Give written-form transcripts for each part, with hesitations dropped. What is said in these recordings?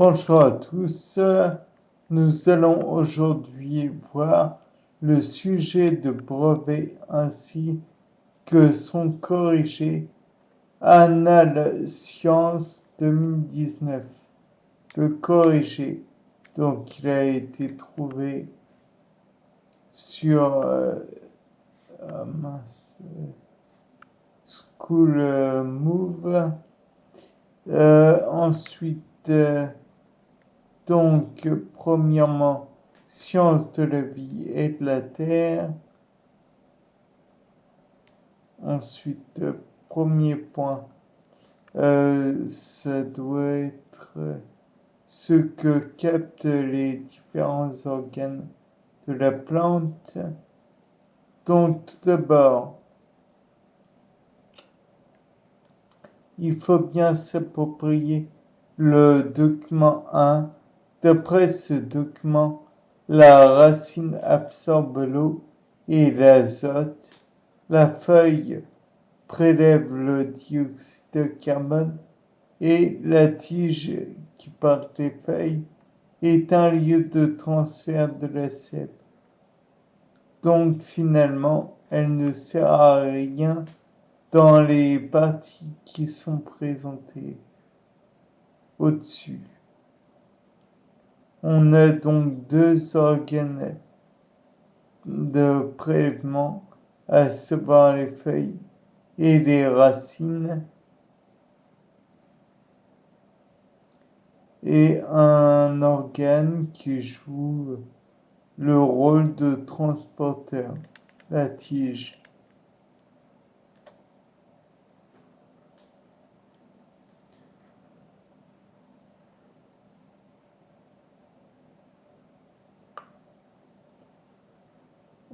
Bonjour à tous, nous allons aujourd'hui voir le sujet de brevet ainsi que son corrigé Annales Sciences 2019. Le corrigé, donc il a été trouvé sur School Move. Ensuite, donc, premièrement, sciences de la vie et de la terre. Ensuite, premier point, ça doit être ce que captent les différents organes de la plante. Donc, tout d'abord, il faut bien s'approprier le document 1. D'après ce document, la racine absorbe l'eau et l'azote. La feuille prélève le dioxyde de carbone et la tige qui porte les feuilles est un lieu de transfert de la sève. Donc finalement, elle ne sert à rien dans les parties qui sont présentées au-dessus. On a donc deux organes de prélèvement, à savoir les feuilles et les racines, et un organe qui joue le rôle de transporteur, la tige.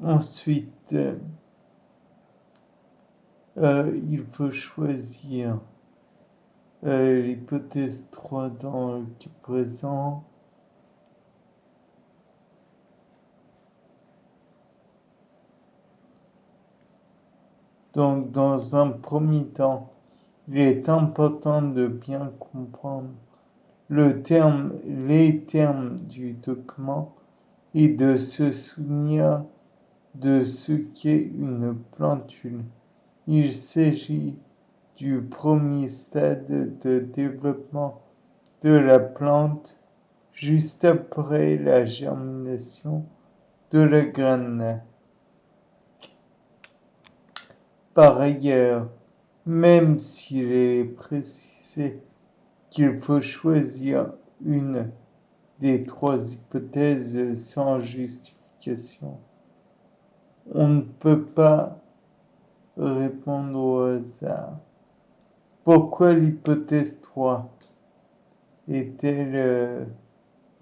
Ensuite, il faut choisir l'hypothèse 3 dans le cas présent. Donc, dans un premier temps, il est important de bien comprendre les termes du document et de se souvenir de ce qu'est une plantule. Il s'agit du premier stade de développement de la plante juste après la germination de la graine. Par ailleurs, même s'il est précisé qu'il faut choisir une des trois hypothèses sans justification, on ne peut pas répondre au hasard. Pourquoi l'hypothèse 3 est-elle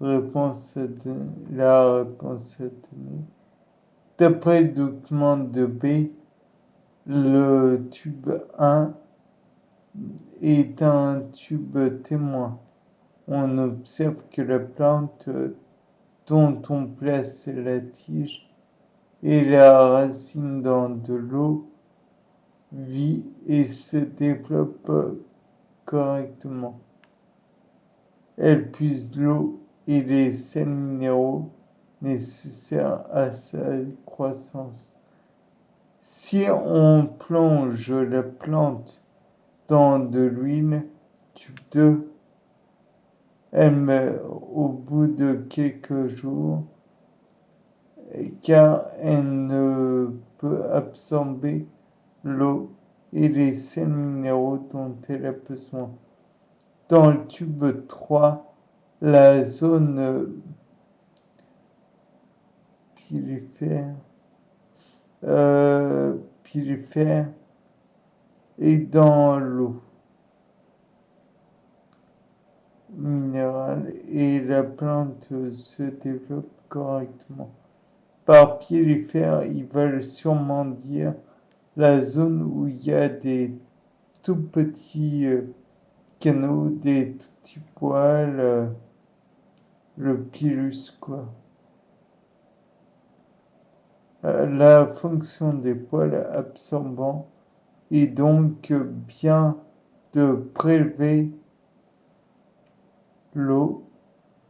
la réponse à donner? D'après le document de B, le tube 1 est un tube témoin. On observe que la plante dont on place la tige et la racine dans de l'eau vit et se développe correctement. Elle puise l'eau et les sels minéraux nécessaires à sa croissance. Si on plonge la plante dans de l'huile, tube 2, elle meurt au bout de quelques jours car elle ne peut absorber l'eau et les sels minéraux dont elle a besoin. Dans le tube 3, la zone pilifère est dans l'eau minérale et la plante se développe correctement. Par pilifère, ils veulent sûrement dire la zone où il y a des tout petits canaux, des tout petits poils, le pilus quoi. La fonction des poils absorbants est donc bien de prélever l'eau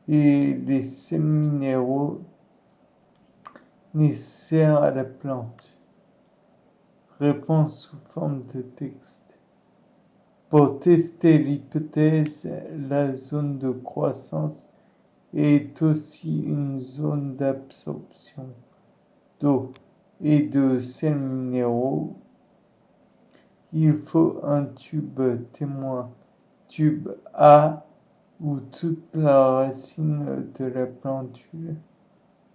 et les sels minéraux nécessaires à la plante. Réponse sous forme de texte. Pour tester l'hypothèse, la zone de croissance est aussi une zone d'absorption d'eau et de sels minéraux. Il faut un tube témoin, tube A, où toute la racine de la plantule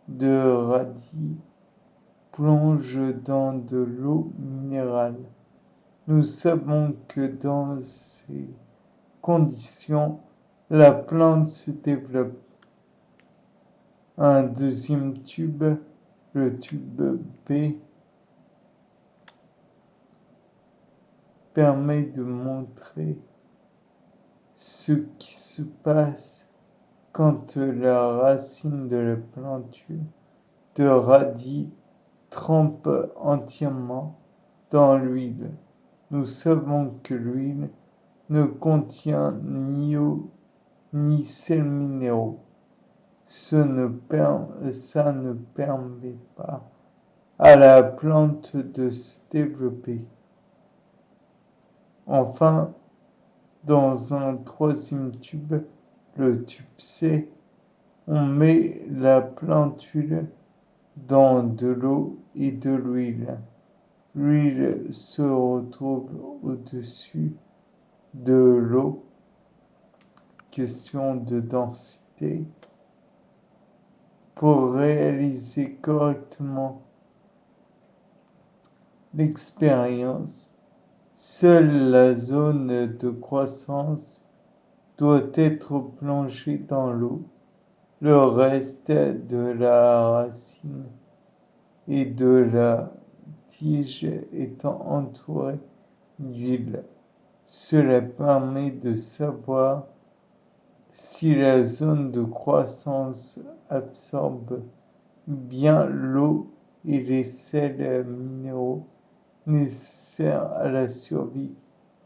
de radis plonge dans de l'eau minérale. Nous savons que dans ces conditions, la plante se développe. Un deuxième tube, le tube B, permet de montrer ce qui se passe quand la racine de la plantule de radis trempe entièrement dans l'huile. Nous savons que l'huile ne contient ni eau ni sels minéraux. Ça ne permet pas à la plante de se développer. Enfin, dans un troisième tube, le tube C, on met la plantule dans de l'eau et de l'huile. L'huile se retrouve au-dessus de l'eau. Question de densité. Pour réaliser correctement l'expérience, seule la zone de croissance doit être plongée dans l'eau, le reste de la racine et de la tige étant entouré d'huile. Cela permet de savoir si la zone de croissance absorbe bien l'eau et les sels minéraux nécessaires à la survie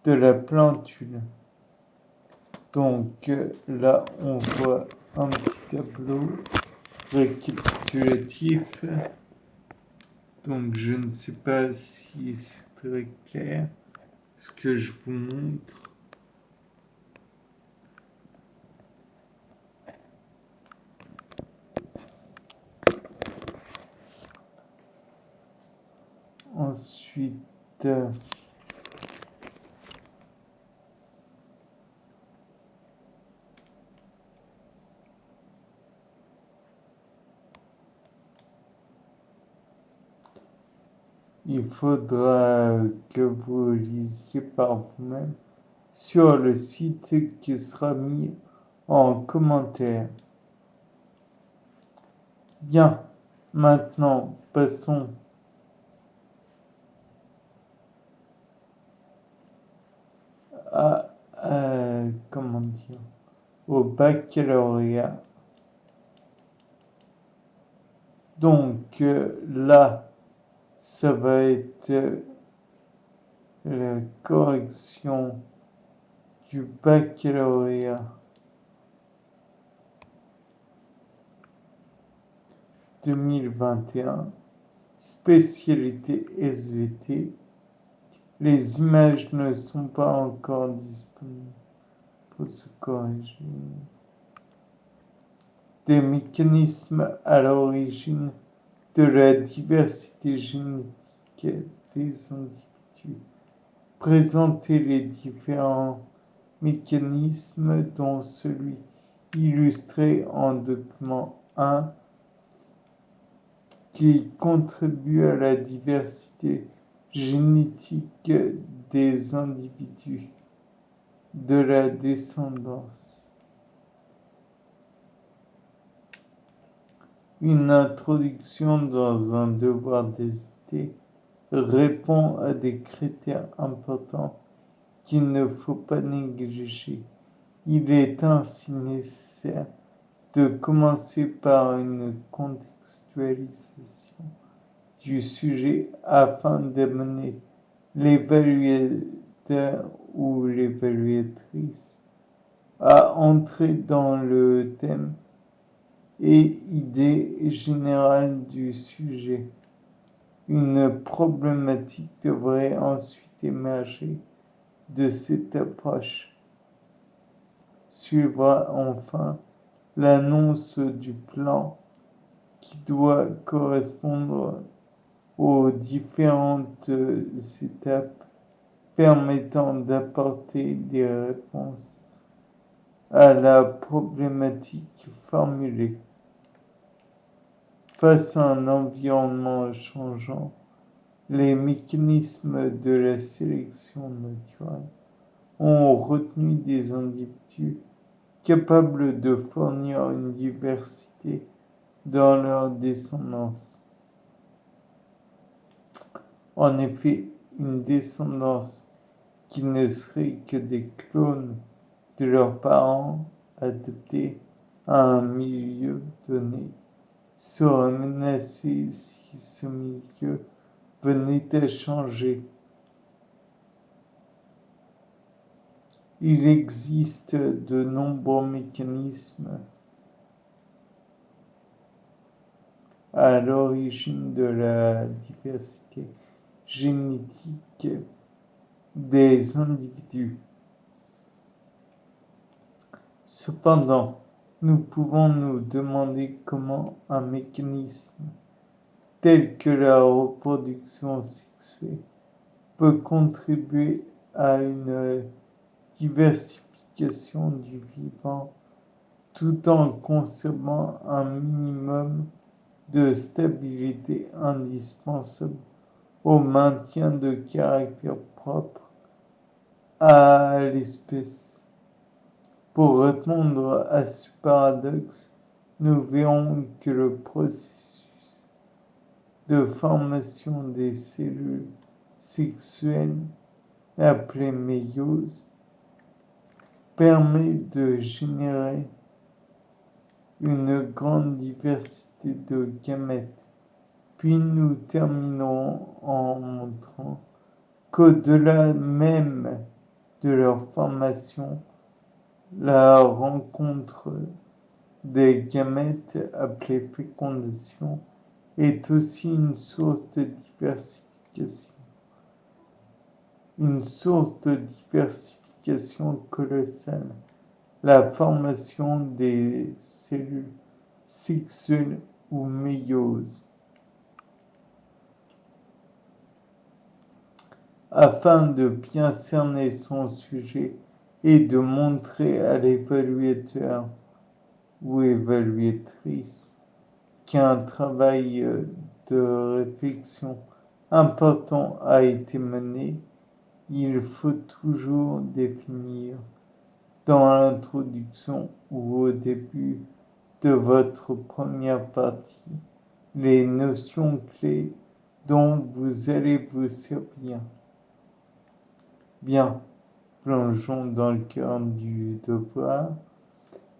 de la plantule. Donc là, on voit un petit tableau récapitulatif. Donc je ne sais pas si c'est très clair ce que je vous montre. Ensuite, il faudra que vous lisiez par vous-même sur le site qui sera mis en commentaire. Bien, maintenant passons au baccalauréat. Donc là, ça va être la correction du baccalauréat 2021, spécialité SVT. Les images ne sont pas encore disponibles pour se corriger. Des mécanismes à l'origine de la diversité génétique des individus. Présenter les différents mécanismes dont celui illustré en document 1 qui contribue à la diversité génétique des individus de la descendance. Une introduction dans un devoir d'SVT répond à des critères importants qu'il ne faut pas négliger. Il est ainsi nécessaire de commencer par une contextualisation du sujet afin d'amener l'évaluateur ou l'évaluatrice à entrer dans le thème et idée générale du sujet. Une problématique devrait ensuite émerger de cette approche. Suivra enfin l'annonce du plan qui doit correspondre aux différentes étapes permettant d'apporter des réponses à la problématique formulée. Face à un environnement changeant, les mécanismes de la sélection naturelle ont retenu des individus capables de fournir une diversité dans leur descendance. En effet, une descendance qui ne serait que des clones de leurs parents adaptés à un milieu donné serait menacée si ce milieu venait à changer. Il existe de nombreux mécanismes à l'origine de la diversité génétique des individus. Cependant, nous pouvons nous demander comment un mécanisme tel que la reproduction sexuée peut contribuer à une diversification du vivant tout en conservant un minimum de stabilité indispensable au maintien de caractère propre à l'espèce. Pour répondre à ce paradoxe, nous verrons que le processus de formation des cellules sexuelles, appelé méiose, permet de générer une grande diversité de gamètes. Puis nous terminerons en montrant qu'au-delà même de leur formation, la rencontre des gamètes appelée fécondation est aussi une source de diversification. Une source de diversification colossale. La formation des cellules sexuelles ou méiose. Afin de bien cerner son sujet et de montrer à l'évaluateur ou évaluatrice qu'un travail de réflexion important a été mené, il faut toujours définir dans l'introduction ou au début de votre première partie les notions clés dont vous allez vous servir. Bien, plongeons dans le cœur du devoir.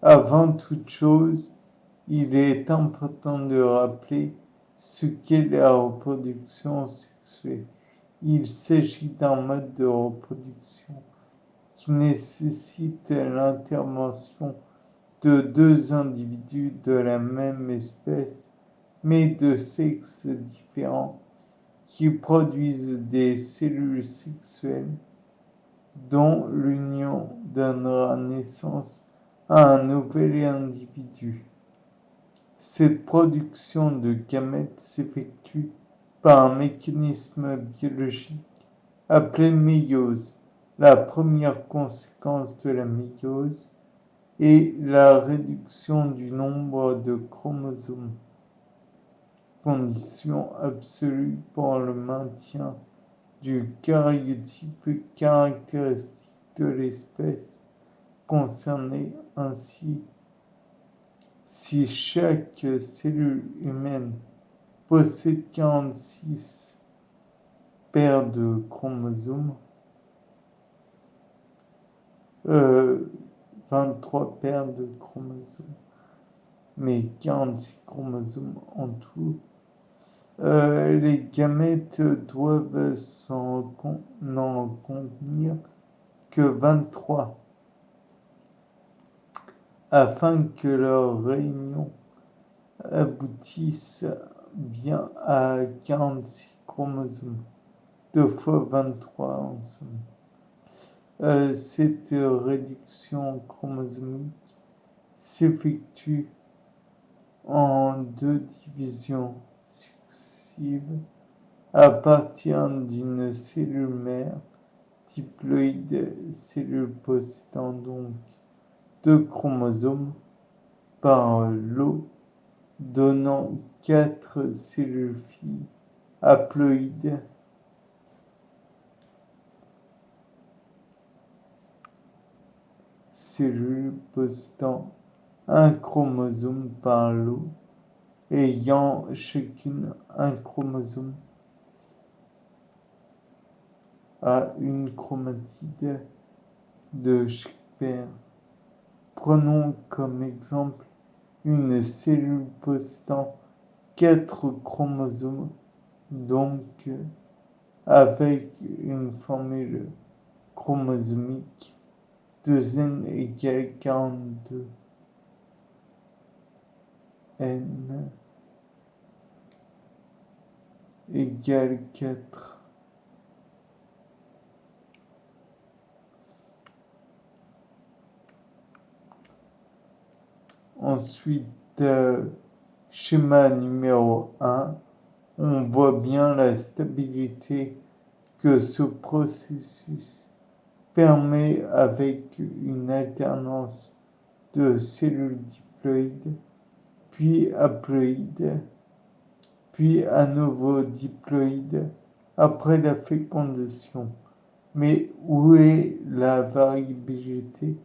Avant toute chose, il est important de rappeler ce qu'est la reproduction sexuelle. Il s'agit d'un mode de reproduction qui nécessite l'intervention de deux individus de la même espèce, mais de sexes différents, qui produisent des cellules sexuelles dont l'union donnera naissance à un nouvel individu. Cette production de gamètes s'effectue par un mécanisme biologique appelé méiose. La première conséquence de la méiose est la réduction du nombre de chromosomes, condition absolue pour le maintien du karyotype caractéristique de l'espèce concernée. Ainsi, si chaque cellule humaine possède 46 paires de chromosomes, 23 paires de chromosomes, mais 46 chromosomes en tout, les gamètes doivent n'en contenir que 23 afin que leur réunion aboutissent bien à 46 chromosomes, 2 fois 23 en somme. Cette réduction chromosomique s'effectue en 2 divisions successives à partir d'une cellule mère diploïde, cellule possédant donc 2 chromosomes par lot, donnant 4 cellules filles haploïdes cellules possédant un chromosome par lot, ayant chacune un chromosome à une chromatide de chaque paire. Prenons comme exemple une cellule possédant 4 chromosomes, donc avec une formule chromosomique 2n égale 42, n égale 4. Ensuite, schéma numéro 1, on voit bien la stabilité que ce processus permet avec une alternance de cellules diploïdes, puis haploïdes, puis à nouveau diploïdes après la fécondation. Mais où est la variabilité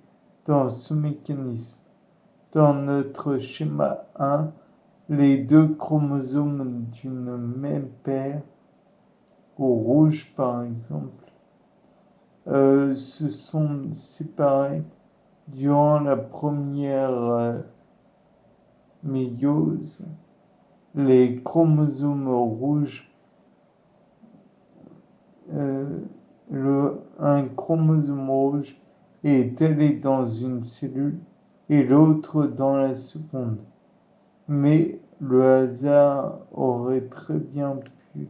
dans ce mécanisme? Dans notre schéma 1, les 2 chromosomes d'une même paire, au rouge par exemple, se sont séparés durant la première méiose. Les chromosomes rouges, un chromosome rouge est allé dans une cellule et l'autre dans la seconde. Mais le hasard aurait très bien pu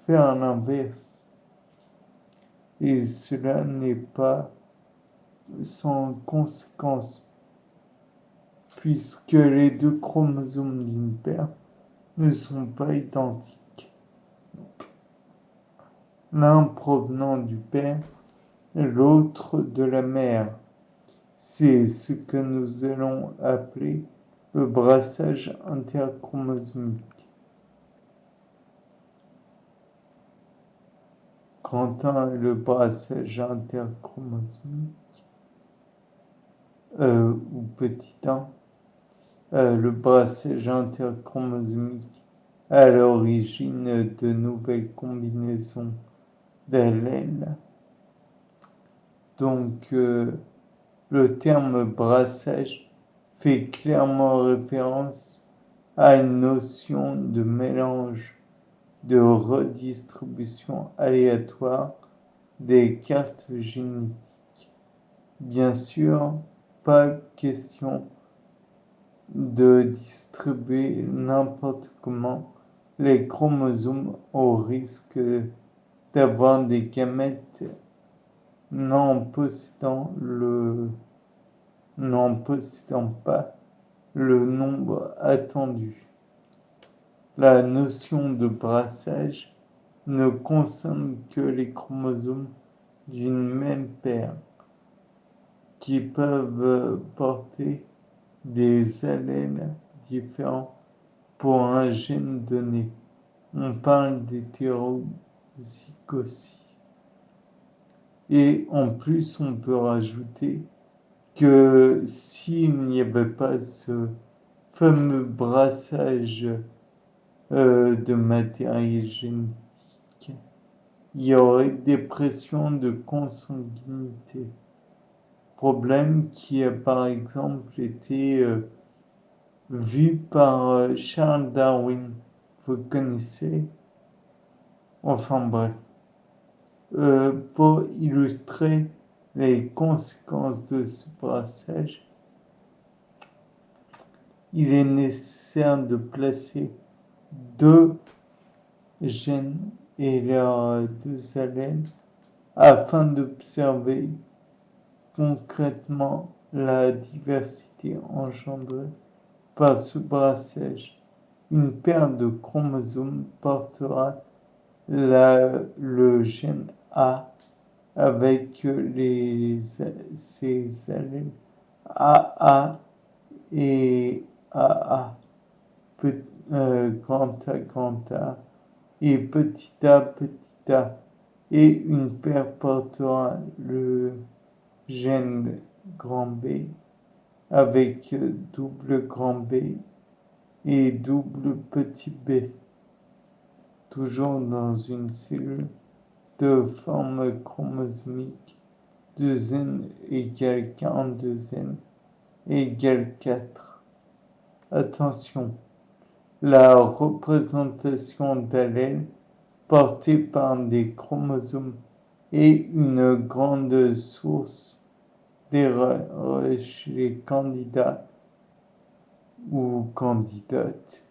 faire l'inverse. Et cela n'est pas sans conséquence, puisque les 2 chromosomes d'une paire ne sont pas identiques. L'un provenant du père et l'autre de la mère. C'est ce que nous allons appeler le brassage interchromosomique. Grand 1 est le brassage interchromosomique, ou petit 1, le brassage interchromosomique à l'origine de nouvelles combinaisons d'allèles. Donc, le terme brassage fait clairement référence à une notion de mélange, de redistribution aléatoire des cartes génétiques. Bien sûr, pas question de distribuer n'importe comment les chromosomes au risque d'avoir des gamètes n'en possédant pas le nombre attendu. La notion de brassage ne concerne que les chromosomes d'une même paire qui peuvent porter des allèles différents pour un gène donné. On parle d'hétérozygosie. Et en plus, on peut rajouter que s'il n'y avait pas ce fameux brassage de matériel génétique, il y aurait des pressions de consanguinité. Problème qui a par exemple été vu par Charles Darwin. Vous connaissez? Enfin bref. Pour illustrer les conséquences de ce brassage, il est nécessaire de placer deux gènes et leurs deux allèles afin d'observer concrètement la diversité engendrée par ce brassage. Une paire de chromosomes portera le gène A avec ses allèles AA et AA, grand A et petit a, et une paire portera le gène grand B avec double grand B et double petit b, toujours dans une cellule de forme chromosomique 2n égale 42n égale 4. Attention, la représentation d'allèles portés par des chromosomes est une grande source d'erreur chez les candidats ou candidates.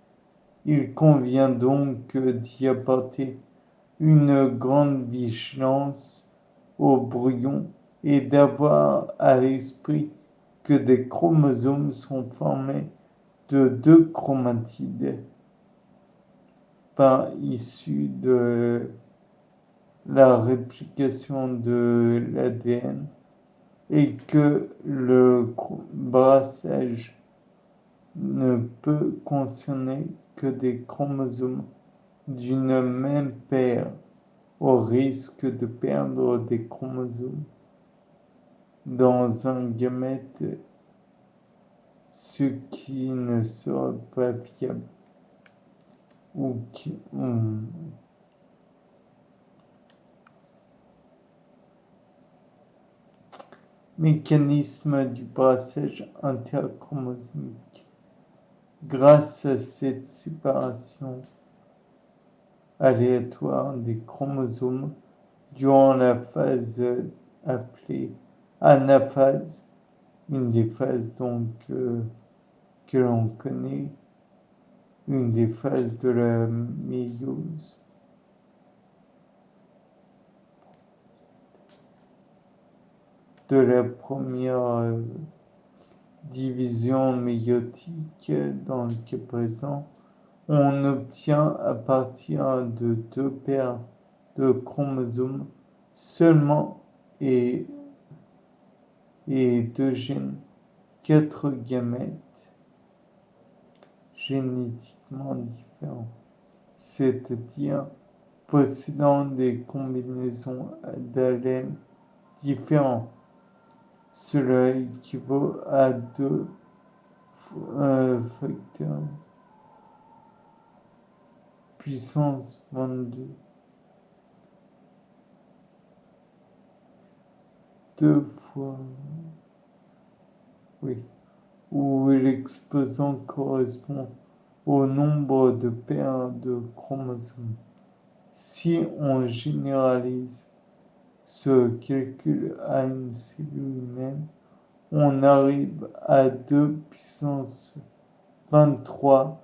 Il convient donc d'y apporter une grande vigilance au brouillon et d'avoir à l'esprit que des chromosomes sont formés de deux chromatides par issue de la réplication de l'ADN et que le brassage ne peut concerner que des chromosomes d'une même paire, au risque de perdre des chromosomes dans un gamète, ce qui ne sera pas viable. Mécanisme du brassage interchromosomique. Grâce à cette séparation aléatoire des chromosomes durant la phase appelée anaphase, une des phases donc que l'on connaît, une des phases de la méiose. De la première division méiotique dans le cas présent, on obtient à partir de deux paires de chromosomes seulement et deux gènes, 4 gamètes génétiquement différents, c'est-à-dire possédant des combinaisons d'allèles différents. Cela équivaut à 2 facteurs puissance 22. 2 fois, oui, où l'exposant correspond au nombre de paires de chromosomes. Si on généralise ce calcul à une cellule humaine, on arrive à 2 puissance 23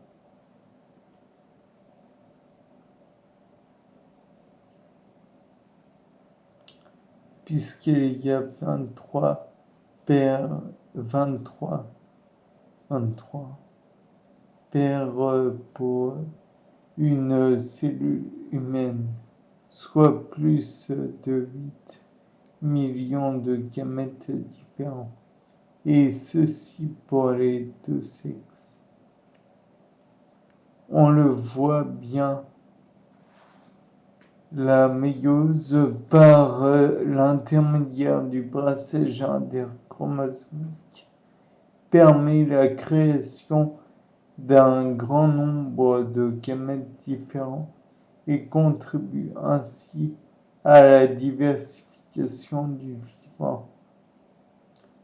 puisqu'il y a 23 paires, 23 paires pour une cellule humaine, soit plus de 8 millions de gamètes différents, et ceci pour les deux sexes. On le voit bien, la méiose, par l'intermédiaire du brassage interchromosomique, permet la création d'un grand nombre de gamètes différents et contribue ainsi à la diversification du vivant.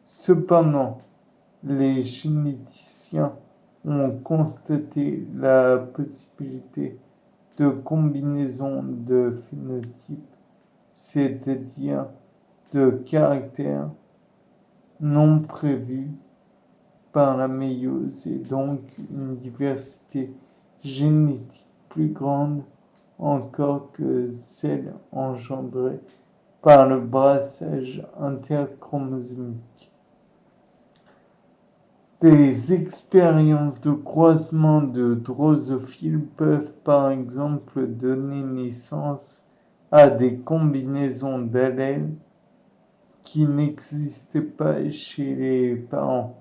Cependant, les généticiens ont constaté la possibilité de combinaisons de phénotypes, c'est-à-dire de caractères non prévus par la méiose et donc une diversité génétique plus grande encore que celle engendrée par le brassage interchromosomique. Des expériences de croisement de drosophiles peuvent par exemple donner naissance à des combinaisons d'allèles qui n'existaient pas chez les parents.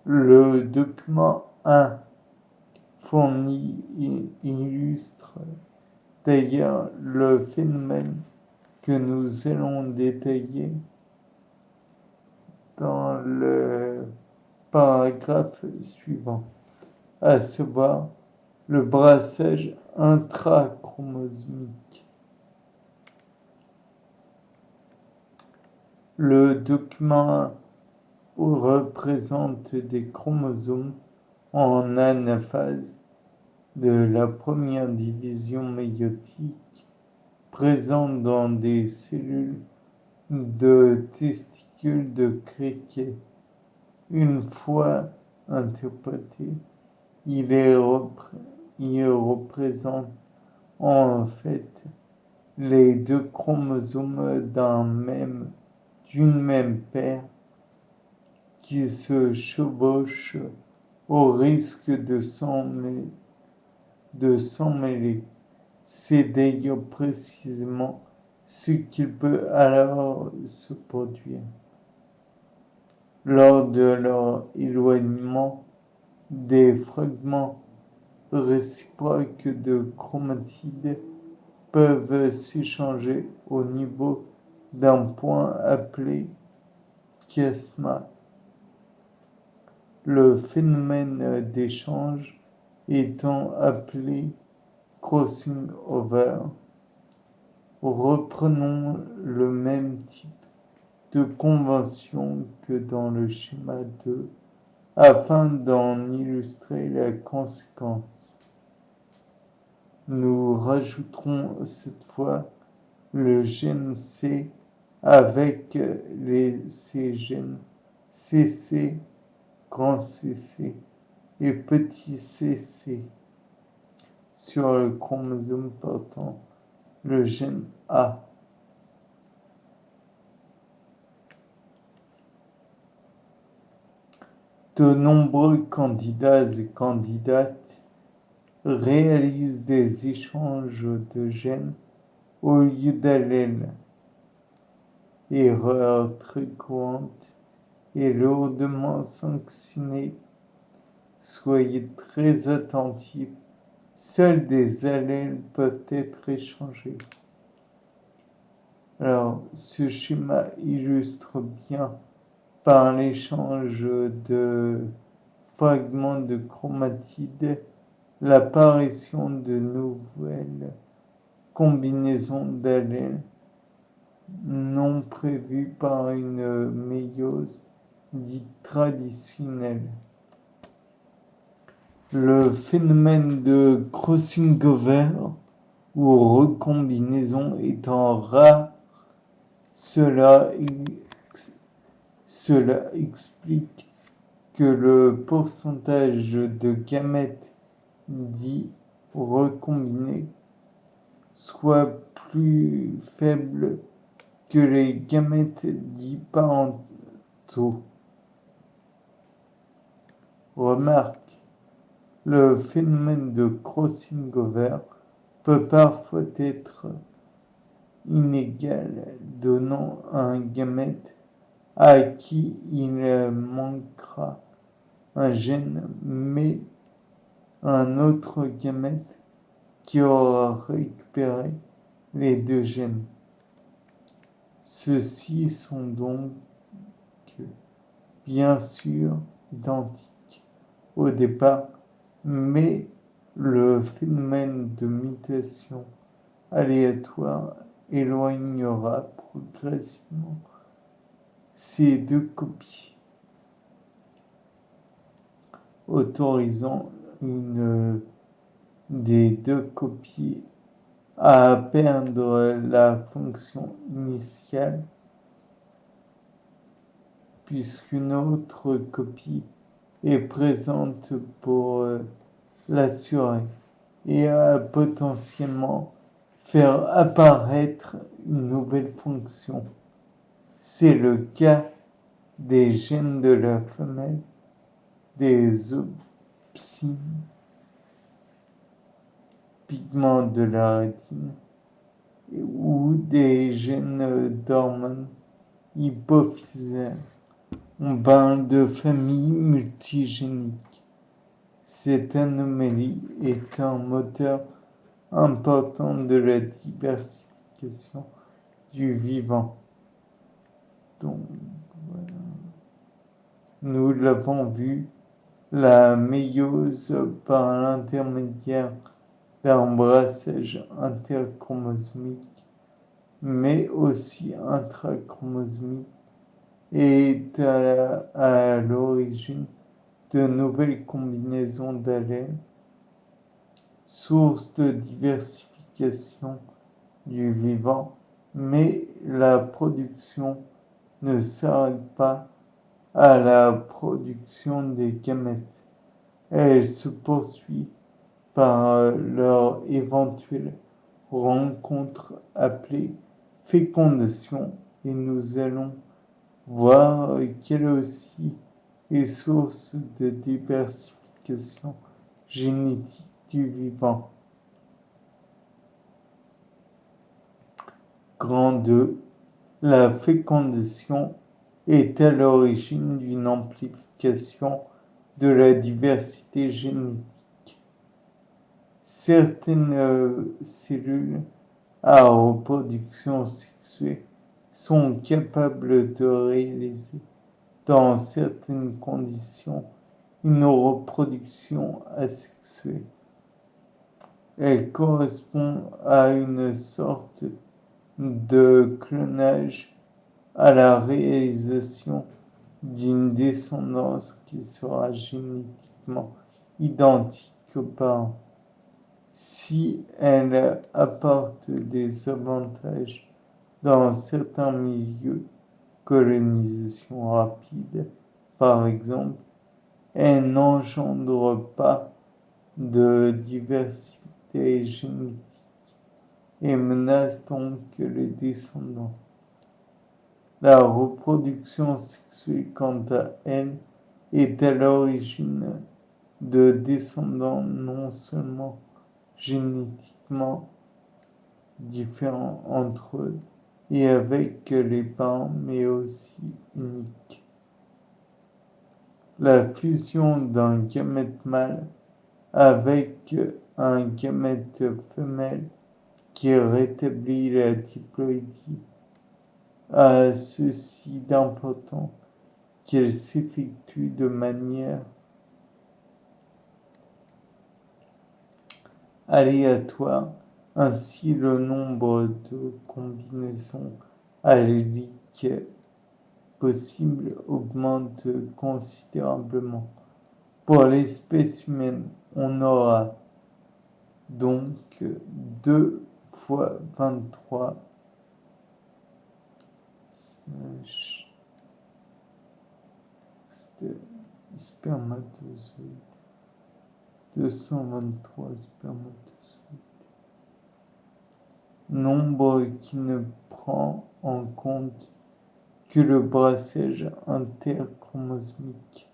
Le document 1 fourni illustre d'ailleurs le phénomène que nous allons détailler dans le paragraphe suivant, à savoir le brassage intrachromosomique. Le document représente des chromosomes en anaphase de la première division méiotique présents dans des cellules de testicules de criquet. Une fois interprété, il représente en fait les deux chromosomes d'une même paire qui se chevauchent au risque de s'emmêler. C'est d'ailleurs précisément ce qui peut alors se produire. Lors de leur éloignement, des fragments réciproques de chromatides peuvent s'échanger au niveau d'un point appelé chiasma. Le phénomène d'échange étant appelé crossing over. Reprenons le même type de convention que dans le schéma 2 afin d'en illustrer la conséquence. Nous rajouterons cette fois le gène C avec ces gènes CC, grand CC et petit cc sur le chromosome portant le gène A. De nombreux candidats et candidates réalisent des échanges de gènes au lieu d'allèles. Erreur très courante et lourdement sanctionnée. Soyez très attentifs, seuls des allèles peuvent être échangés. Alors, ce schéma illustre bien par l'échange de fragments de chromatides l'apparition de nouvelles combinaisons d'allèles non prévues par une méiose dite traditionnelle. Le phénomène de crossing over ou recombinaison étant rare, cela explique que le pourcentage de gamètes dits recombinés soit plus faible que les gamètes dits parentaux. Remarque, le phénomène de crossing over peut parfois être inégal, donnant un gamète à qui il manquera un gène, mais un autre gamète qui aura récupéré les deux gènes. Ceux-ci sont donc bien sûr identiques au départ, mais le phénomène de mutation aléatoire éloignera progressivement ces deux copies, autorisant une des deux copies à perdre la fonction initiale puisqu'une autre copie est présente pour l'assurer et potentiellement faire apparaître une nouvelle fonction. C'est le cas des gènes de la femelle, des opsines, pigments de la rétine, ou des gènes d'hormones hypophysaires. On parle de famille multigénique. Cette anomalie est un moteur important de la diversification du vivant. Donc, voilà. Nous l'avons vu, la méiose par l'intermédiaire d'un brassage interchromosomique, mais aussi intrachromosomique, est à l'origine de nouvelles combinaisons d'allèles, source de diversification du vivant, mais la production ne s'arrête pas à la production des gamètes. Elle se poursuit par leur éventuelle rencontre appelée fécondation, et nous allons voir qu'elle aussi est source de diversification génétique du vivant. Grand 2. La fécondation est à l'origine d'une amplification de la diversité génétique. Certaines cellules à reproduction sexuée sont capables de réaliser, dans certaines conditions, une reproduction asexuée. Elle correspond à une sorte de clonage, à la réalisation d'une descendance qui sera génétiquement identique aux parents. Si elle apporte des avantages dans certains milieux, colonisation rapide par exemple, elle n'engendre pas de diversité génétique et menace donc les descendants. La reproduction sexuée, quant à elle, est à l'origine de descendants non seulement génétiquement différents entre eux et avec les parents, mais aussi uniques. La fusion d'un gamète mâle avec un gamète femelle qui rétablit la diploïdie a ceci d'important qu'elle s'effectue de manière aléatoire. Ainsi, le nombre de combinaisons alléliques possibles augmente considérablement. Pour l'espèce humaine, on aura donc 2 fois 23 spermatozoïdes. 223 spermatozoïdes. Nombre qui ne prend en compte que le brassage interchromosomique.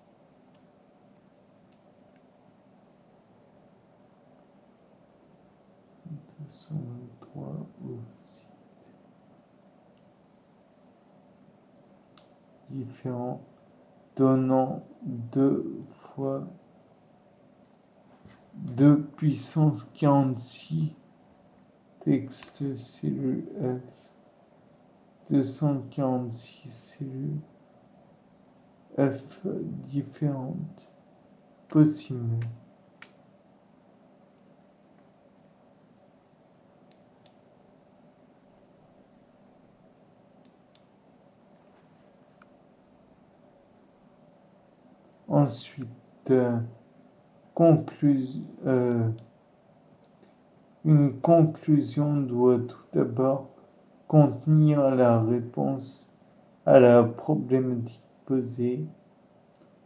Aussi différents, donnant 2 fois 2 puissance 46 textes cellules F, 246 cellules F différentes possibles. Ensuite, une conclusion doit tout d'abord contenir la réponse à la problématique exposé.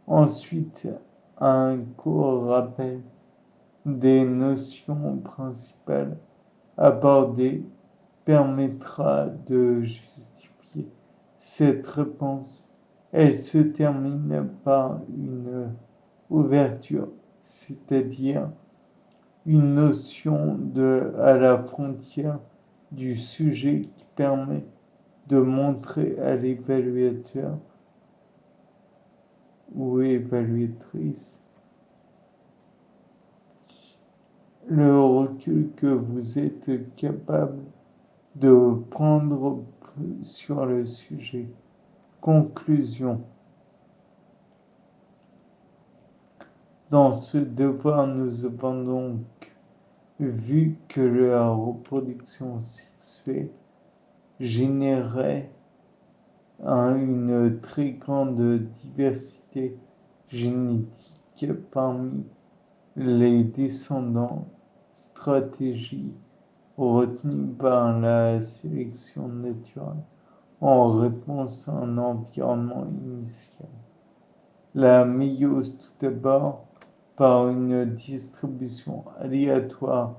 Ensuite, un court rappel des notions principales abordées permettra de justifier cette réponse. Elle se termine par une ouverture, c'est-à-dire une notion à la frontière du sujet qui permet de montrer à l'évaluateur ou évaluatrice le recul que vous êtes capable de prendre sur le sujet. Conclusion. Dans ce devoir, nous avons donc vu que la reproduction sexuée générait une très grande diversité génétique parmi les descendants, stratégie retenue par la sélection naturelle en réponse à un environnement initial. La méiose tout d'abord par une distribution aléatoire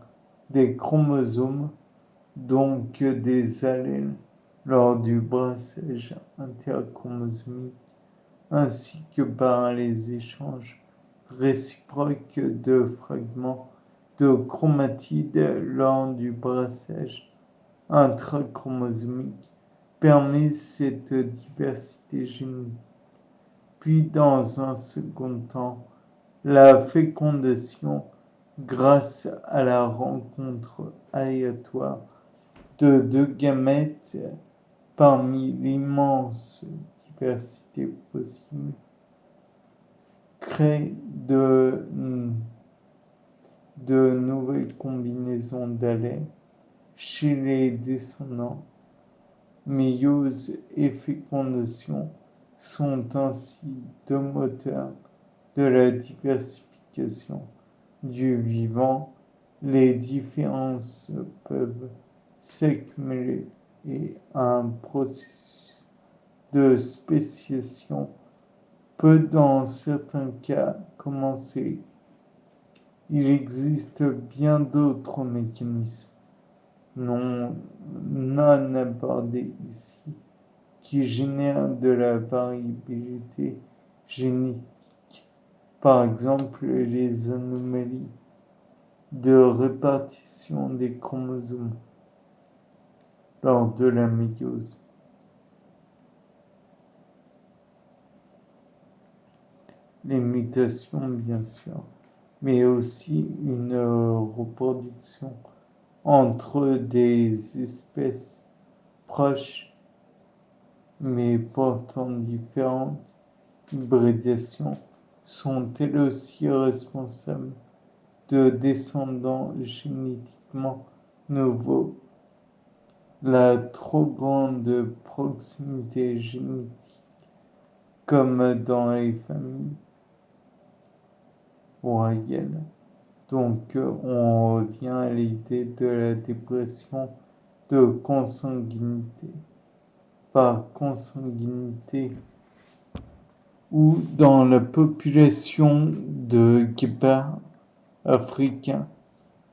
des chromosomes, donc des allèles lors du brassage interchromosomique, ainsi que par les échanges réciproques de fragments de chromatides lors du brassage intrachromosomique, permet cette diversité génétique. Puis, dans un second temps, la fécondation grâce à la rencontre aléatoire de deux gamètes parmi l'immense diversité possible crée de nouvelles combinaisons d'allèles chez les descendants. Méiose et fécondation sont ainsi deux moteurs de la diversification du vivant. Les différences peuvent s'accumuler et un processus de spéciation peut dans certains cas commencer. Il existe bien d'autres mécanismes non abordés ici qui génèrent de la variabilité génétique, par exemple les anomalies de répartition des chromosomes lors de la méiose. Les mutations, bien sûr, mais aussi une reproduction entre des espèces proches mais pourtant différentes. Hybridations sont elles aussi responsables de descendants génétiquement nouveaux. La trop grande proximité génétique, comme dans les familles royales. Donc on revient à l'idée de la dépression de consanguinité. Par consanguinité, ou dans la population de guépards africains,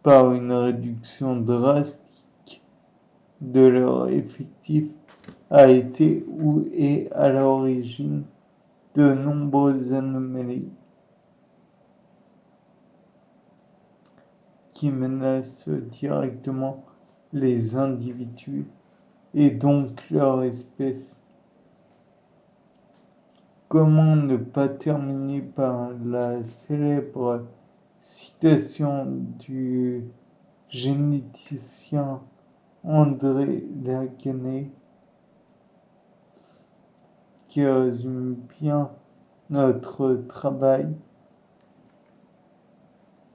par une réduction drastique de leur effectif, a été ou est à l'origine de nombreuses anomalies qui menacent directement les individus et donc leur espèce. Comment ne pas terminer par la célèbre citation du généticien André Laguenay qui résume bien notre travail.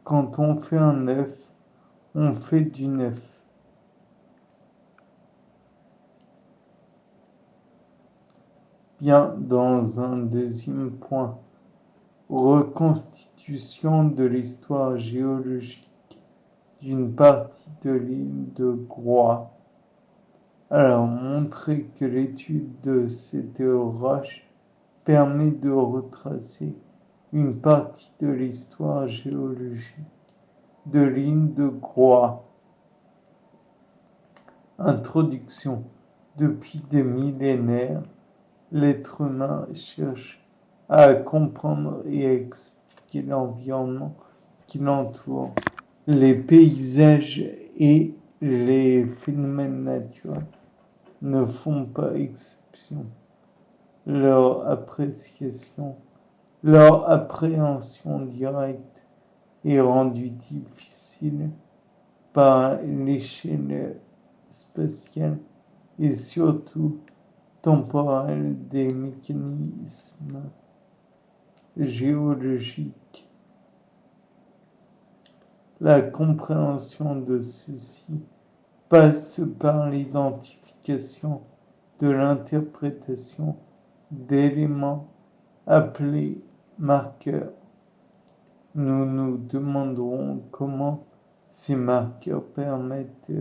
Quand on fait un œuf, on fait du neuf. Bien, dans un deuxième point, reconstitution de l'histoire géologique d'une partie de l'île de Groix. Alors, montrer que l'étude de cette roche permet de retracer une partie de l'histoire géologique de l'île de Groix. Introduction. Depuis des millénaires, l'être humain cherche à comprendre et à expliquer l'environnement qui l'entoure, les paysages et les phénomènes naturels ne font pas exception. Leur appréhension directe est rendue difficile par l'échelle spatiale et surtout temporelle des mécanismes géologiques. La compréhension de ceci passe par l'identification de l'interprétation d'éléments appelés marqueurs. Nous nous demanderons comment ces marqueurs permettent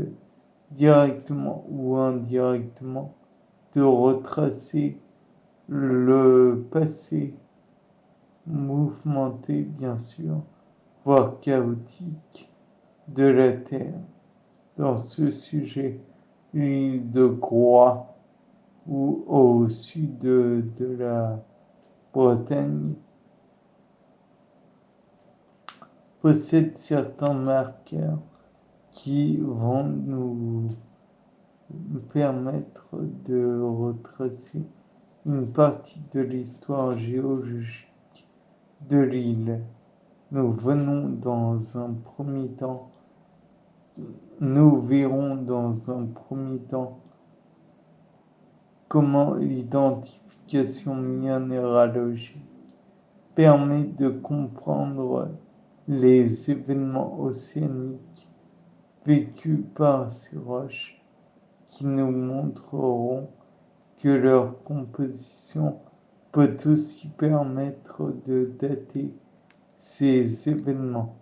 directement ou indirectement de retracer le passé mouvementé, bien sûr, voire chaotique, de la Terre. Dans ce sujet, l'île de Groix, ou au sud de la Bretagne, possède certains marqueurs qui vont nous permettre de retracer une partie de l'histoire géologique de l'île. Nous verrons dans un premier temps comment l'identification minéralogique permet de comprendre les événements océaniques vécus par ces roches qui nous montreront que leur composition peut aussi permettre de dater ces événements.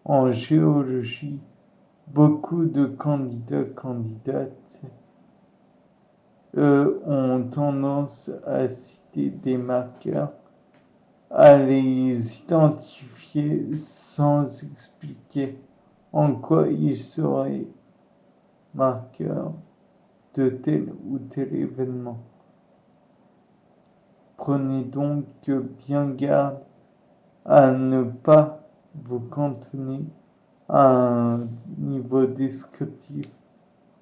En géologie, beaucoup de candidates ont tendance à citer des marqueurs, à les identifier sans expliquer en quoi ils seraient marqueurs de tel ou tel événement. Prenez donc bien garde à ne pas vous cantonner à un niveau descriptif.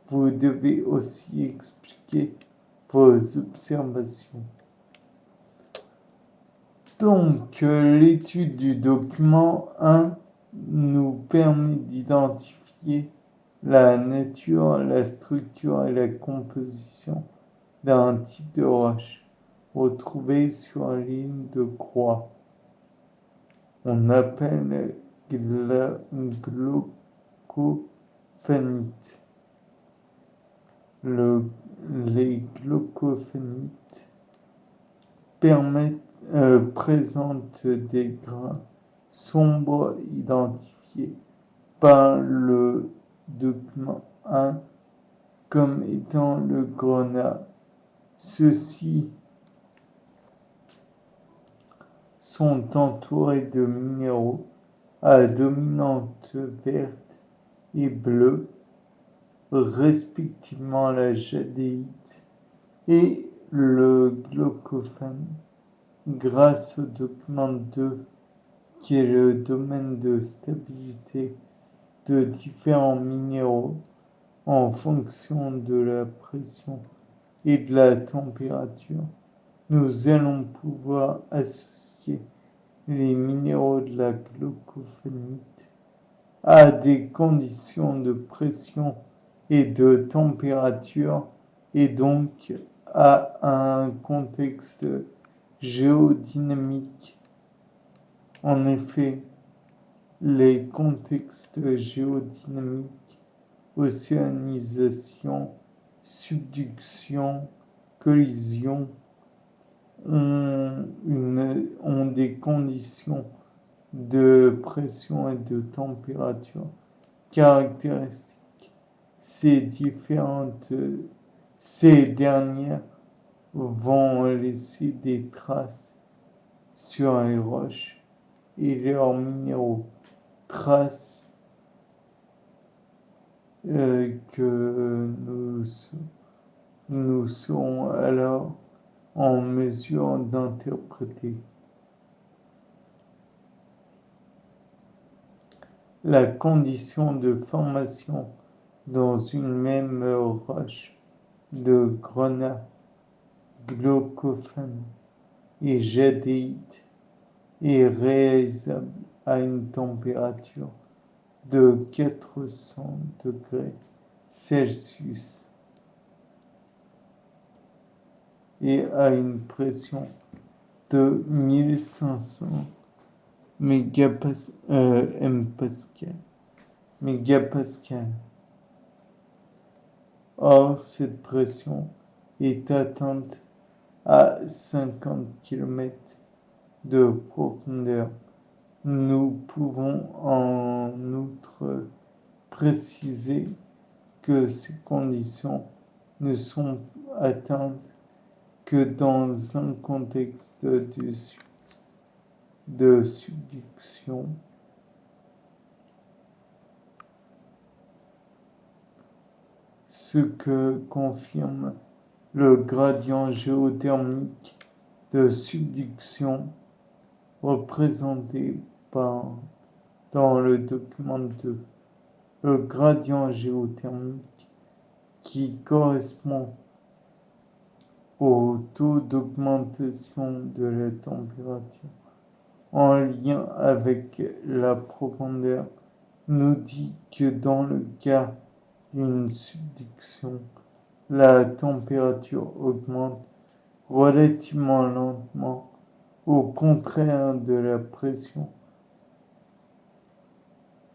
Vous devez aussi expliquer vos observations. Donc, l'étude du document 1 nous permet d'identifier la nature, la structure et la composition d'un type de roche retrouvé sur l'île de Groix. On appelle glaucophanite. Les glaucophanites présentent des grains sombres identifiés par le document 1 comme étant le grenat. Ceux-ci sont entourés de minéraux à dominante verte et bleue, respectivement la jadéite et le glaucophane, grâce au document 2 qui est le domaine de stabilité de différents minéraux en fonction de la pression et de la température. Nous allons pouvoir associer les minéraux de la glaucophanite à des conditions de pression et de température et donc à un contexte géodynamique. En effet, les contextes géodynamiques, océanisation, subduction, collision, ont des conditions de pression et de température caractéristiques. Ces dernières vont laisser des traces sur les roches et leurs minéraux, traces que nous serons alors en mesure d'interpréter. La condition de formation dans une même roche de grenat, glaucophane et jadéite est réalisable à une température de 400 degrés Celsius et à une pression de 1500 mégapascal. Or, cette pression est atteinte à 50 km de profondeur. Nous pouvons en outre préciser que ces conditions ne sont atteintes que dans un contexte de subduction, ce que confirme le gradient géothermique de subduction représenté dans le document 2. Le gradient géothermique qui correspond au taux d'augmentation de la température en lien avec la profondeur nous dit que dans le cas d'une subduction, la température augmente relativement lentement, au contraire de la pression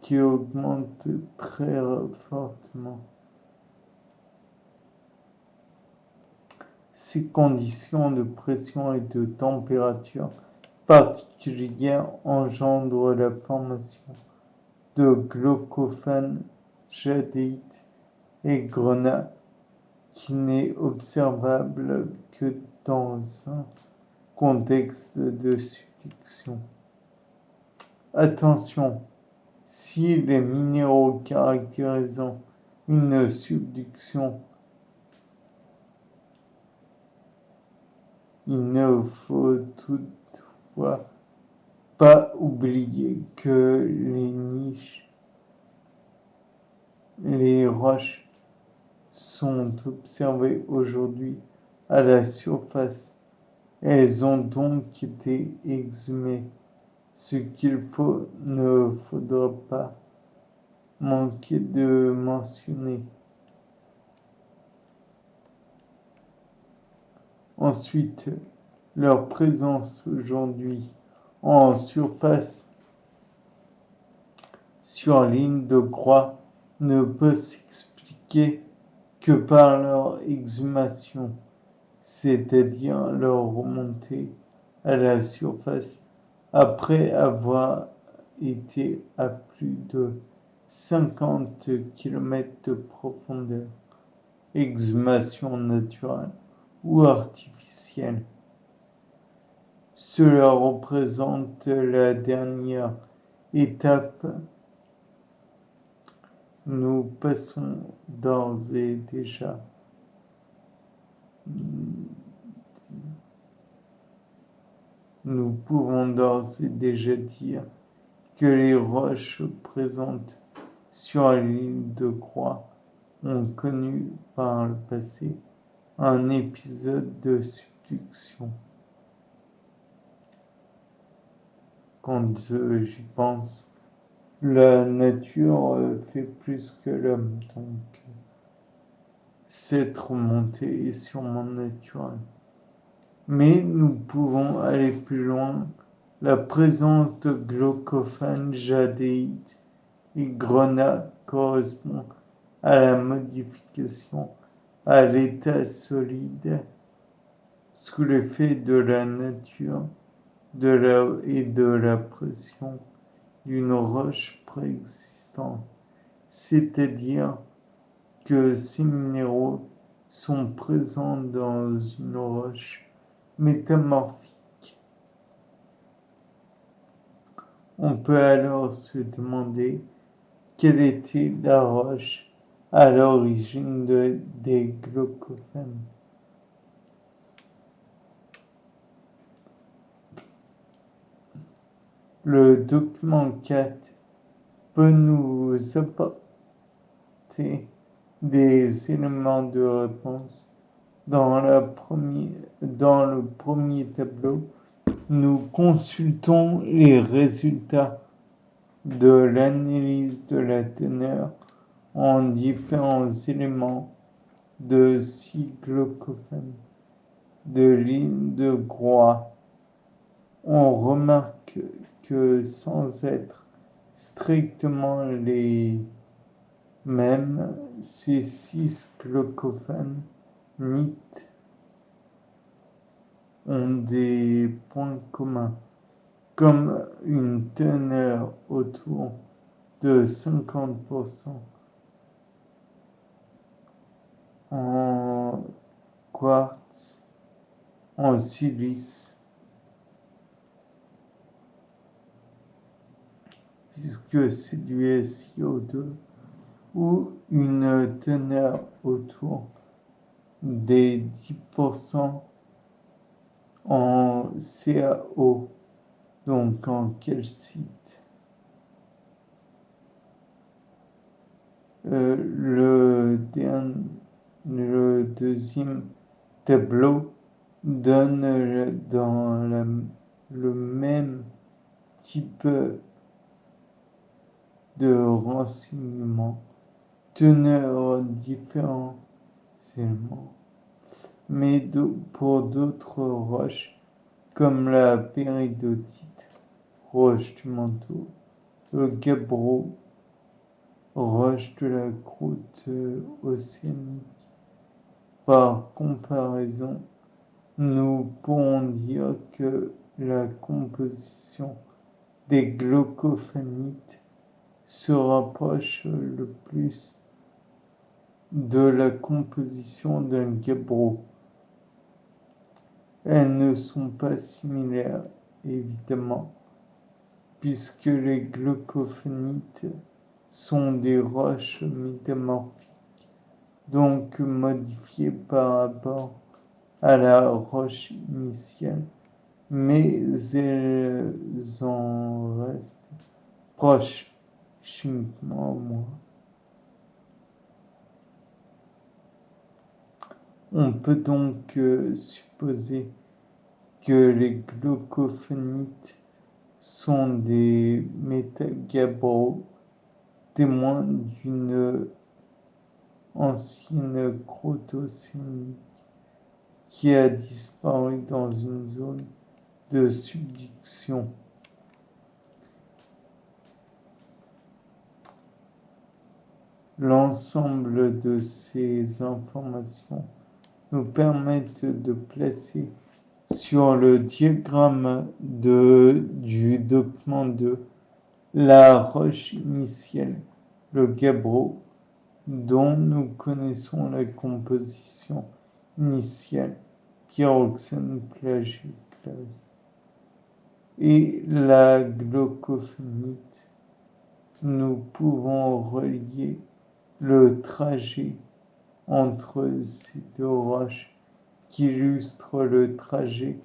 qui augmente très fortement. Ces conditions de pression et de température particulières engendrent la formation de glaucophane, jadéite et grenat qui n'est observable que dans un contexte de subduction. Attention, si les minéraux caractérisant une subduction, il ne faut toutefois pas oublier que les roches sont observées aujourd'hui à la surface. Elles ont donc été exhumées, ce qu'il ne faudra pas manquer de mentionner. Ensuite, leur présence aujourd'hui en surface sur ligne de croix ne peut s'expliquer que par leur exhumation, c'est-à-dire leur remontée à la surface après avoir été à plus de 50 km de profondeur, exhumation naturelle ou artificielle. Cela représente la dernière étape. Nous passons d'ores et déjà Nous pouvons d'ores et déjà dire que les roches présentes sur l'île de Croix ont connu par le passé un épisode de subduction. Quand j'y pense, la nature fait plus que l'homme, donc cette remontée est sûrement naturelle. Mais nous pouvons aller plus loin. La présence de glaucophane, jadéite et grenat correspond à la modification à l'état solide sous l'effet de la nature et de la pression d'une roche préexistante. C'est-à-dire que ces minéraux sont présents dans une roche métamorphique. On peut alors se demander quelle était la roche à l'origine des glaucophènes. Le document 4 peut nous apporter des éléments de réponse. Dans le premier tableau, nous consultons les résultats de l'analyse de la teneur en différents éléments de 6 glaucophènes de ligne de Groix. On remarque que sans être strictement les mêmes, ces 6 glaucophènes NIT ont des points communs, comme une teneur autour de 50% en quartz, en silice, puisque c'est du SiO2, ou une teneur autour des 10% en CaO, donc en calcite. Le deuxième tableau donne dans le même type de renseignements, teneurs différents éléments, mais pour d'autres roches comme la péridotite, roche du manteau, le gabbro, roche de la croûte océanique. Par comparaison, nous pourrons dire que la composition des glaucophanites se rapproche le plus de la composition d'un gabbro. Elles ne sont pas similaires, évidemment, puisque les glaucophanites sont des roches métamorphiques, donc modifiées par rapport à la roche initiale, mais elles en restent proches chimiquement au moins. On peut donc supposer que les glaucophanites sont des métagabbros, témoins d'une ancienne croûte océanique qui a disparu dans une zone de subduction. L'ensemble de ces informations nous permettent de placer sur le diagramme du document 2 la roche initiale, le gabbro, dont nous connaissons la composition initiale, pyroxène plagioclase, et la glaucophanite. Nous pouvons relier le trajet entre ces deux roches qui illustre le trajet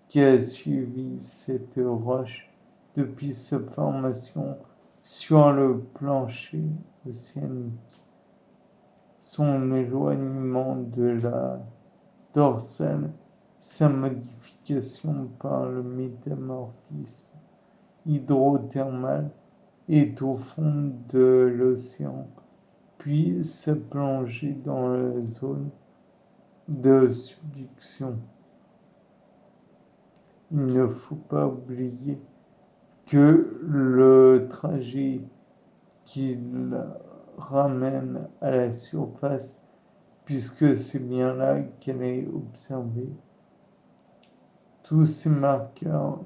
qui a suivi cette roche depuis sa formation sur le plancher océanique, son éloignement de la dorsale, sa modification par le métamorphisme hydrothermal est au fond de l'océan, puis sa plongée dans la zone de subduction. Il ne faut pas oublier que le trajet qui la ramène à la surface, puisque c'est bien là qu'elle est observée. Tous ces marqueurs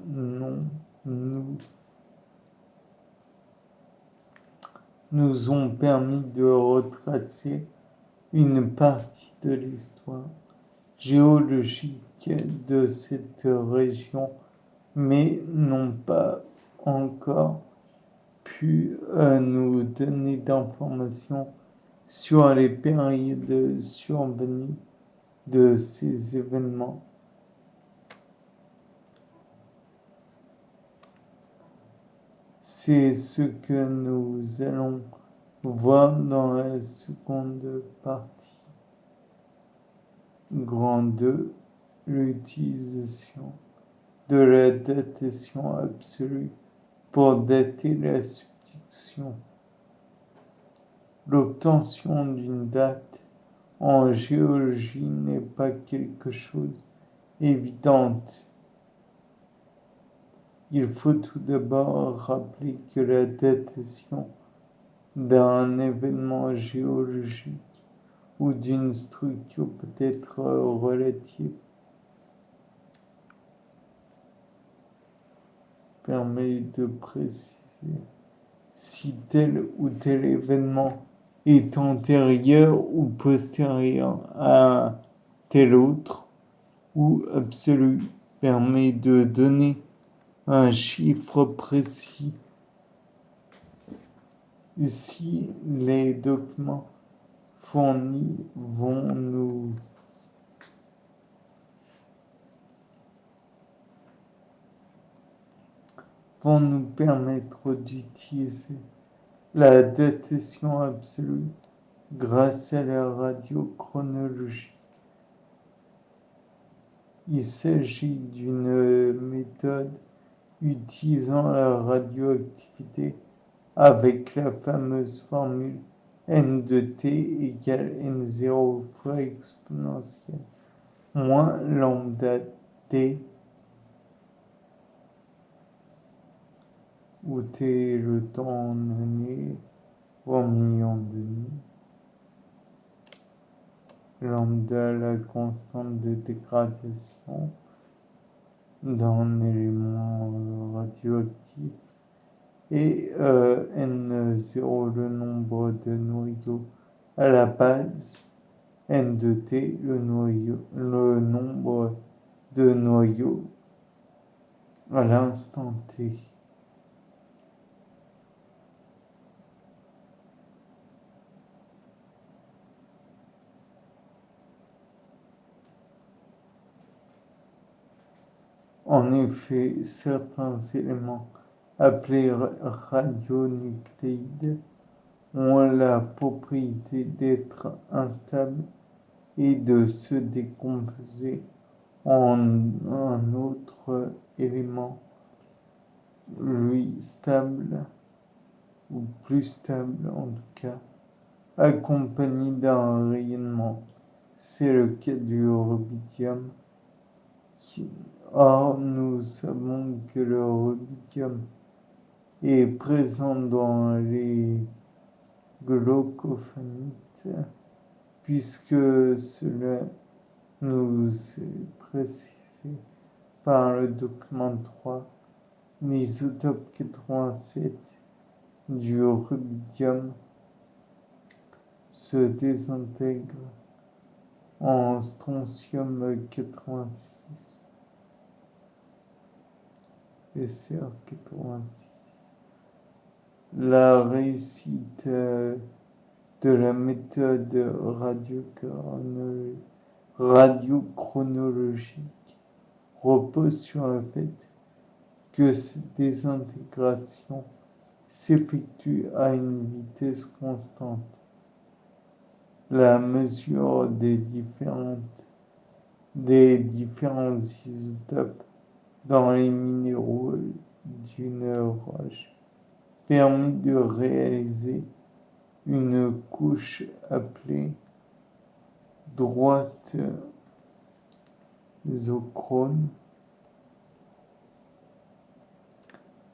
nous ont permis de retracer une partie de l'histoire géologique de cette région, mais n'ont pas encore pu nous donner d'informations sur les périodes survenues de ces événements. C'est ce que nous allons voir dans la seconde partie. Grand 2, l'utilisation de la datation absolue pour dater la subduction. L'obtention d'une date en géologie n'est pas quelque chose évidente. Il faut tout d'abord rappeler que la datation d'un événement géologique ou d'une structure peut être relative, permet de préciser si tel ou tel événement est antérieur ou postérieur à tel autre, ou absolu, permet de donner un chiffre précis. Ici, les documents fournis vont nous permettre d'utiliser la datation absolue grâce à la radiochronologie. Il s'agit d'une méthode utilisant la radioactivité avec la fameuse formule n de t égale n0 fois exponentielle moins lambda t, où t est le temps en années ou millions d'années, lambda la constante de dégradation d'un élément radioactif, et n0 le nombre de noyaux à la base, n de t le nombre de noyaux à l'instant t. En effet, certains éléments appelés radionucléides ont la propriété d'être instables et de se décomposer en un autre élément, lui stable, ou plus stable en tout cas, accompagné d'un rayonnement. C'est le cas du rubidium. Or, nous savons que le rubidium est présent dans les glaucophanites, puisque cela nous est précisé par le document 3, l'isotope 87 du rubidium se désintègre en strontium 86 et Cr86. La réussite de la méthode radiochronologique repose sur le fait que cette désintégration s'effectue à une vitesse constante. La mesure des différents isotopes dans les minéraux d'une roche permet de réaliser une couche appelée droite isochrone.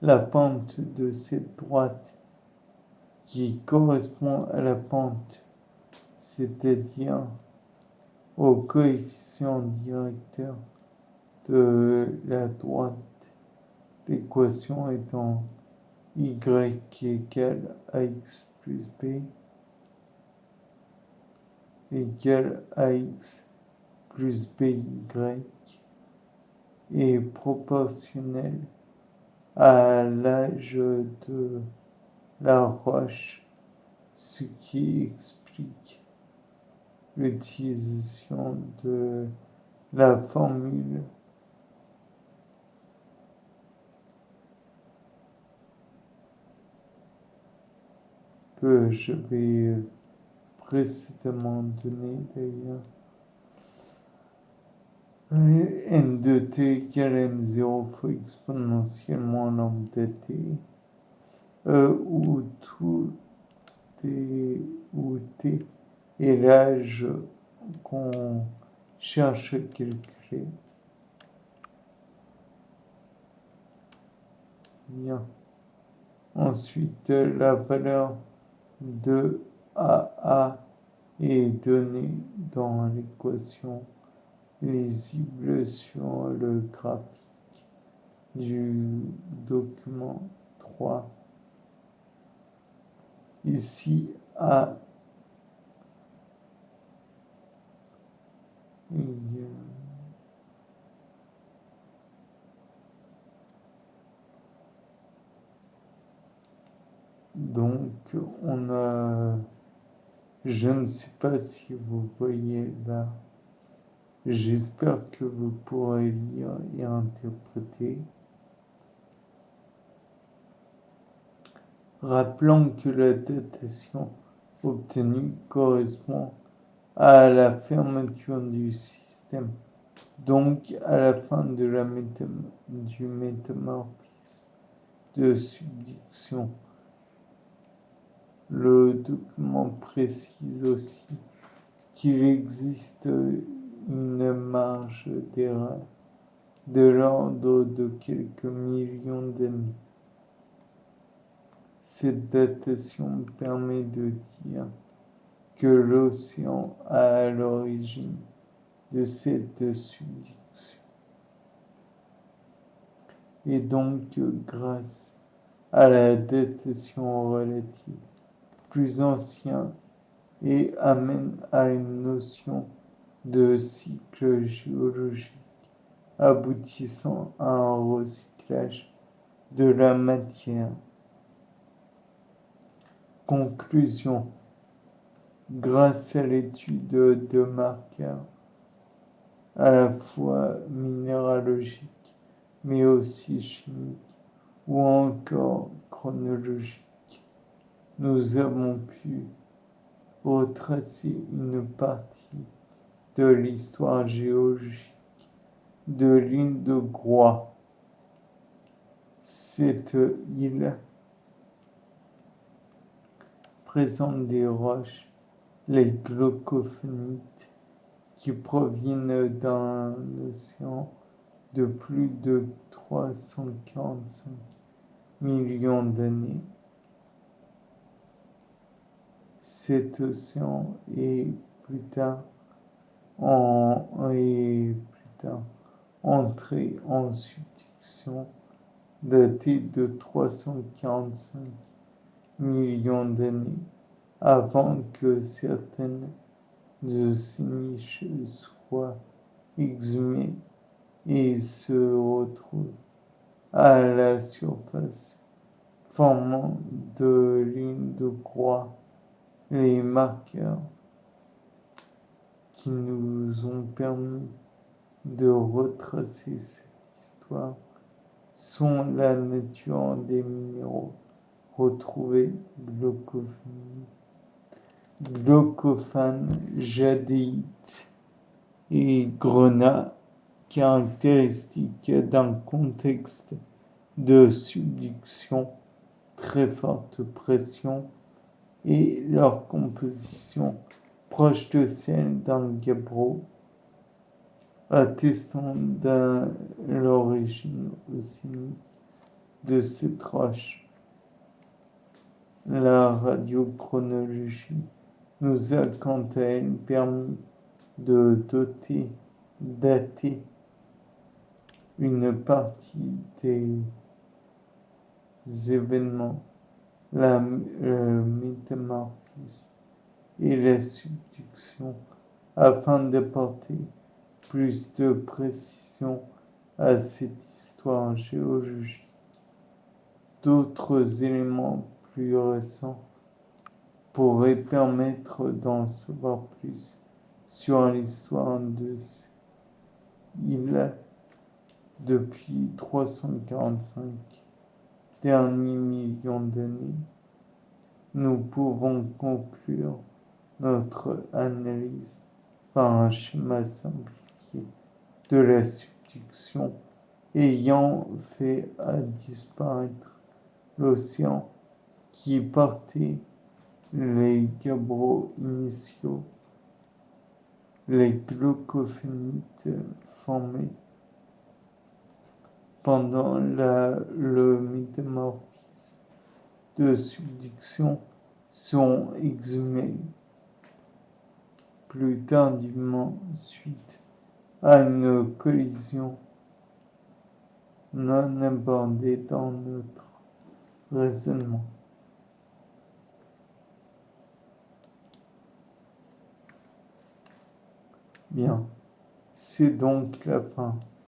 La pente de cette droite, qui correspond à la pente, c'est-à-dire au coefficient directeur de la droite, l'équation étant y égale à x plus b, égale AX plus BY est proportionnel à l'âge de la roche, ce qui explique l'utilisation de la formule que je vais précédemment donner d'ailleurs. N de t égale n0 fois exponentiellement nombre de t, où t est l'âge qu'on cherche à calculer. Bien. Ensuite, la valeur de AA est donnée dans l'équation lisible sur le graphique du document 3. Ici, A donc on a, je ne sais pas si vous voyez là, j'espère que vous pourrez lire et interpréter. Rappelons que la datation obtenue correspond à la fermeture du système, donc à la fin de du métamorphisme de subduction. Le document précise aussi qu'il existe une marge d'erreur de l'ordre de quelques millions d'années. Cette datation permet de dire que l'océan a à l'origine de cette subduction. Et donc, grâce à la datation relative plus ancien et amène à une notion de cycle géologique aboutissant à un recyclage de la matière. Conclusion. Grâce à l'étude de marqueurs à la fois minéralogiques mais aussi chimiques ou encore chronologiques, nous avons pu retracer une partie de l'histoire géologique de l'île de Groix. Cette île présente des roches, les glaucophonites, qui proviennent d'un océan de plus de 345 millions d'années. Cet océan est plus tard entré en subduction daté de 345 millions d'années avant que certaines de ces niches soient exhumées et se retrouvent à la surface, formant de l'île de Groix les marqueurs qui nous ont permis de retracer cette histoire sont la nature des minéraux retrouvés, glaucophane, jadéite et grenat, caractéristiques d'un contexte de subduction, très forte pression et leur composition proche de celle d'un gabbro, attestant de l'origine océanique de cette roche. La radiochronologie nous a quant à elle permis de dater une partie des événements, le métamorphisme et la subduction afin d'apporter plus de précision à cette histoire géologique. D'autres éléments plus récents pourraient permettre d'en savoir plus sur l'histoire de ces îles depuis 345 derniers millions d'années. Nous pouvons conclure notre analyse par un schéma simplifié de la subduction ayant fait disparaître l'océan qui partait les gabbros initiaux, les glaucophénites formés pendant le métamorphisme de subduction sont exhumés plus tardivement suite à une collision non abordée dans notre raisonnement. Bien, c'est donc la fin